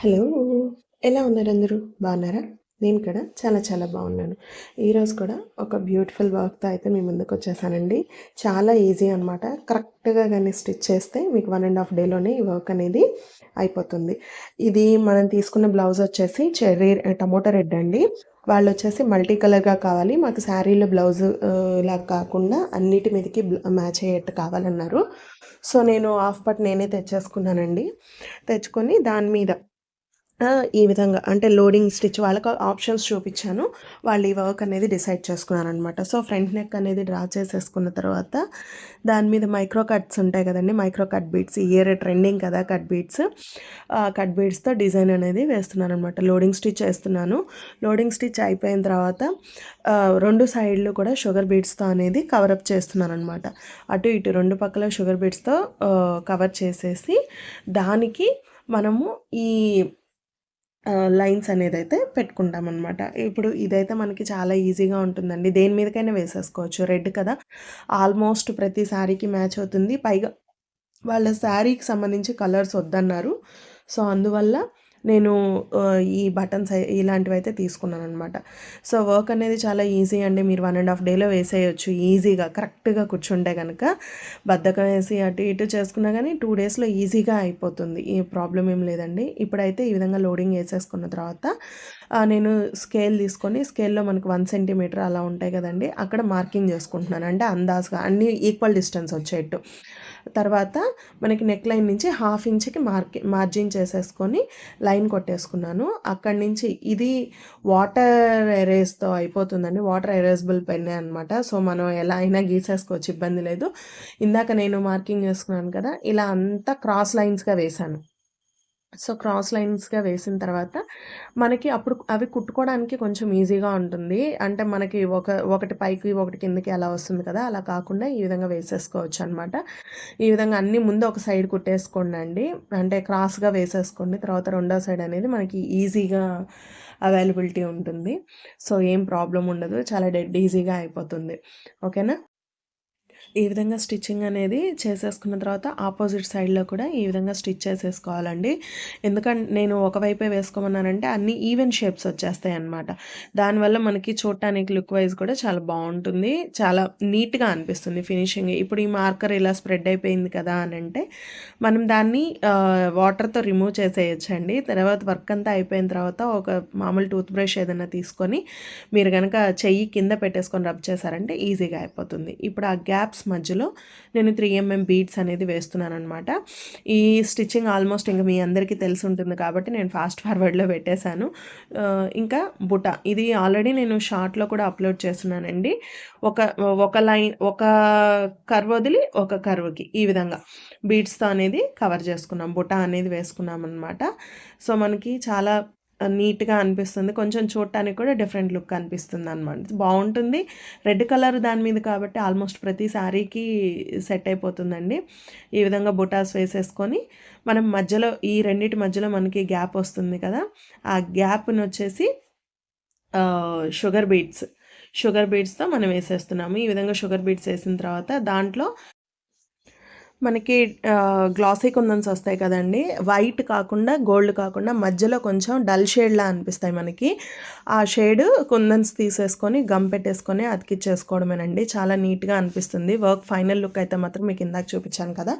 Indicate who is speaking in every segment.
Speaker 1: Hello! ఎలా ఉన్నారు అందరూ? బాగున్నారా? నేను కూడా చాలా చాలా బాగున్నాను. ఈరోజు కూడా ఒక బ్యూటిఫుల్ వర్క్‌తో అయితే మీ ముందుకొచ్చేసానండి. చాలా ఈజీ అనమాట. కరెక్ట్‌గా గాని స్టిచ్ చేస్తే మీకు 1 ½ డేలోనే ఈ వర్క్ అనేది అయిపోతుంది. ఇది మనం తీసుకున్న బ్లౌజ్ వచ్చేసి టమోటా రెడ్ అండి. వాళ్ళొచ్చేసి మల్టీ కలర్‌గా కావాలి. మాకు శారీలో బ్లౌజ్ ఇలా కాకుండా అన్నిటి మీదకి మ్యాచ్ అయ్యేట్టు కావాలన్నారు. సో, నేను హాఫ్ పట్ నేనే తెచ్చేసుకున్నానండి. తెచ్చుకొని దాని మీద ఈ విధంగా అంటే లోడింగ్ స్టిచ్ వాళ్ళకి ఆప్షన్స్ చూపిచ్చాను. వాళ్ళు ఈ వర్క్ అనేది డిసైడ్ చేసుకున్నారనమాట. సో, ఫ్రంట్ నెక్ అనేది డ్రా చేసేసుకున్న తర్వాత దాని మీద మైక్రో కట్స్ ఉంటాయి కదండీ! మైక్రో కట్ బీడ్స్ ఈ ఇయర్ ట్రెండింగ్ కదా! Cut beads. కట్ బీడ్స్‌తో డిజైన్ అనేది వేస్తున్నాననమాట. లోడింగ్ స్టిచ్ ఏస్తున్నాను. లోడింగ్ స్టిచ్ అయిపోయిన తర్వాత 2 సైడ్‌లు కూడా షుగర్ బీడ్స్‌తో అనేది కవరప్ చేస్తున్నాననమాట. అటు ఇటు 2 పక్కల షుగర్ బీడ్స్‌తో కవర్ చేసేసి దానికి మనము ఈ లైన్స్ అనేదైతే పెట్టుకుంటామనమాట. ఇప్పుడు ఇదైతే మనకి చాలా ఈజీగా ఉంటుందండి. దేని మీదకైనా వేసేసుకోవచ్చు. రెడ్ కదా! ఆల్మోస్ట్ ప్రతి శారీకి మ్యాచ్ అవుతుంది. పైగా వాళ్ళ శారీకి సంబంధించి కలర్స్ వద్దన్నారు. సో, అందువల్ల నేను ఈ బటన్స్ ఇలాంటివైతే తీసుకున్నాననమాట. సో, వర్క్ అనేది చాలా ఈజీ అండి. మీరు 1 ½ డేలో వేసేయొచ్చు ఈజీగా కరెక్ట్‌గా కూర్చుంటే గనక. బద్ధకం వేసి అటు ఇటు చేసుకున్నా గానీ 2 డేస్‌లో ఈజీగా అయిపోతుంది. ఏ ప్రాబ్లమ్ ఏం లేదండి. ఇప్పుడైతే ఈ విధంగా లోడింగ్ ఏసేసుకున్న తర్వాత నేను స్కేల్ తీసుకొని స్కేల్‌లో మనకు 1 సెంటీమీటర్ అలా ఉంటాయి కదండీ! అక్కడ మార్కింగ్ చేసుకుంటున్నాను. అంటే అందాజుగా అన్నీ ఈక్వల్ డిస్టెన్స్ వచ్చేట్టు. తర్వాత మనకి నెక్ లైన్ నుంచి 1/2 ఇంచ్‌కి మార్జిన్ చేసేసుకొని లైన్ కొట్టేసుకున్నాను. అక్కడి నుంచి ఇది వాటర్ ఎరేస్‌తో అయిపోతుందండి. వాటర్ ఎరేజబుల్ పెన్నే అనమాట. సో, మనం ఎలా అయినా గీసేసుకోవచ్చు ఇబ్బంది లేదు. ఇందాక నేను మార్కింగ్ చేసుకున్నాను కదా! ఇలా అంతా క్రాస్ లైన్స్‌గా వేశాను. సో, క్రాస్ లైన్స్‌గా వేసిన తర్వాత మనకి అప్పుడు అవి కుట్టుకోవడానికి కొంచెం ఈజీగా ఉంటుంది. అంటే మనకి ఒకటి పైకి, ఒకటి కిందకి అలా వస్తుంది కదా! అలా కాకుండా ఈ విధంగా వేసేసుకోవచ్చనమాట. ఈ విధంగా అన్నీ ముందు ఒక సైడ్ కుట్టేసుకోండండి. అంటే క్రాస్‌గా వేసేసుకోండి. తర్వాత రెండో సైడ్ అనేది మనకి ఈజీగా అవైలబిలిటీ ఉంటుంది. సో, ఏం ప్రాబ్లమ్ ఉండదు. చాలా డెడ్ ఈజీగా అయిపోతుంది. ఓకేనా? ఈ విధంగా స్టిచ్చింగ్ అనేది చేసేసుకున్న తర్వాత ఆపోజిట్ సైడ్‌లో కూడా ఈ విధంగా స్టిచ్ చేసేసుకోవాలండి. నేను ఒకవైపే వేసుకోమన్నానంటే అన్నీ ఈవెన్ షేప్స్ వచ్చేస్తాయన్నమాట. దానివల్ల మనకి చూడటానికి లుక్ వైజ్ కూడా చాలా బావుంటుంది. చాలా నీట్‌గా అనిపిస్తుంది ఫినిషింగ్. ఇప్పుడు ఈ మార్కర్ ఇలా స్ప్రెడ్ అయిపోయింది కదా అనంటే మనం దాన్ని వాటర్‌తో రిమూవ్ చేసేయొచ్చండి. తర్వాత వర్క్ అంతా అయిపోయిన తర్వాత ఒక మామూలు టూత్ బ్రష్ ఏదైనా తీసుకొని మీరు గనక చెయ్యి కింద పెట్టేసుకొని రబ్ చేశారంటే ఈజీగా అయిపోతుంది. ఇప్పుడు ఆ గ్యాప్స్ మధ్యలో నేను 3 బీడ్స్ అనేది వేస్తున్నాననమాట. ఈ స్టిచ్చింగ్ ఆల్మోస్ట్ ఇంక మీ అందరికీ తెలిసుంటుంది కాబట్టి నేను ఫాస్ట్ ఫార్వర్డ్‌లో పెట్టేశాను. ఇంకా బుట్ట ఇది ఆల్రెడీ నేను షార్ట్‌లో కూడా అప్‌లోడ్ చేస్తున్నానండి. ఒక ఒక లైన్ ఒక కర్వ్ వదిలి ఒక కర్వ్‌కి ఈ విధంగా బీడ్స్‌తో అనేది కవర్ చేసుకున్నాం. బుట్ట అనేది వేసుకున్నామనమాట. సో, మనకి చాలా నీట్‌గా అనిపిస్తుంది. కొంచెం చూడటానికి కూడా డిఫరెంట్ లుక్ అనిపిస్తుందనమాట. బావుంటుంది. రెడ్ కలర్ దాని మీద కాబట్టి ఆల్మోస్ట్ ప్రతి శారీకి సెట్ అయిపోతుందండి. ఈ విధంగా బుటాస్ వేసేసుకొని మనం మధ్యలో ఈ రెండిటి మధ్యలో మనకి గ్యాప్ వస్తుంది కదా! ఆ గ్యాప్‌నొచ్చేసి షుగర్ బీడ్స్‌తో మనం వేసేస్తున్నాము. ఈ విధంగా షుగర్ బీడ్స్ ఏసిన తర్వాత దాంట్లో మనకి గ్లాసీ కుందన్స్ వస్తాయి కదండీ! వైట్ కాకుండా, గోల్డ్ కాకుండా మధ్యలో కొంచెం డల్ షేడ్‌లా అనిపిస్తాయి మనకి. ఆ షేడ్ కుందన్స్ తీసేసుకొని, గమ్ పెట్టేసుకొని అతికిచ్చేసుకోవడమేనండి. చాలా నీట్‌గా అనిపిస్తుంది. వర్క్ ఫైనల్ లుక్ అయితే మాత్రం మీకు ఇందాక చూపించాను కదా!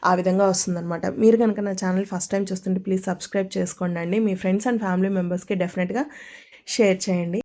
Speaker 1: ఆ విధంగా వస్తుందనమాట. మీరు గనుక నా ఛానల్ ఫస్ట్ టైమ్ చూస్తుంటే ప్లీజ్ సబ్స్క్రైబ్ చేసుకోండండి. మీ ఫ్రెండ్స్ అండ్ ఫ్యామిలీ మెంబర్స్‌కి డెఫినెట్‌గా షేర్ చేయండి.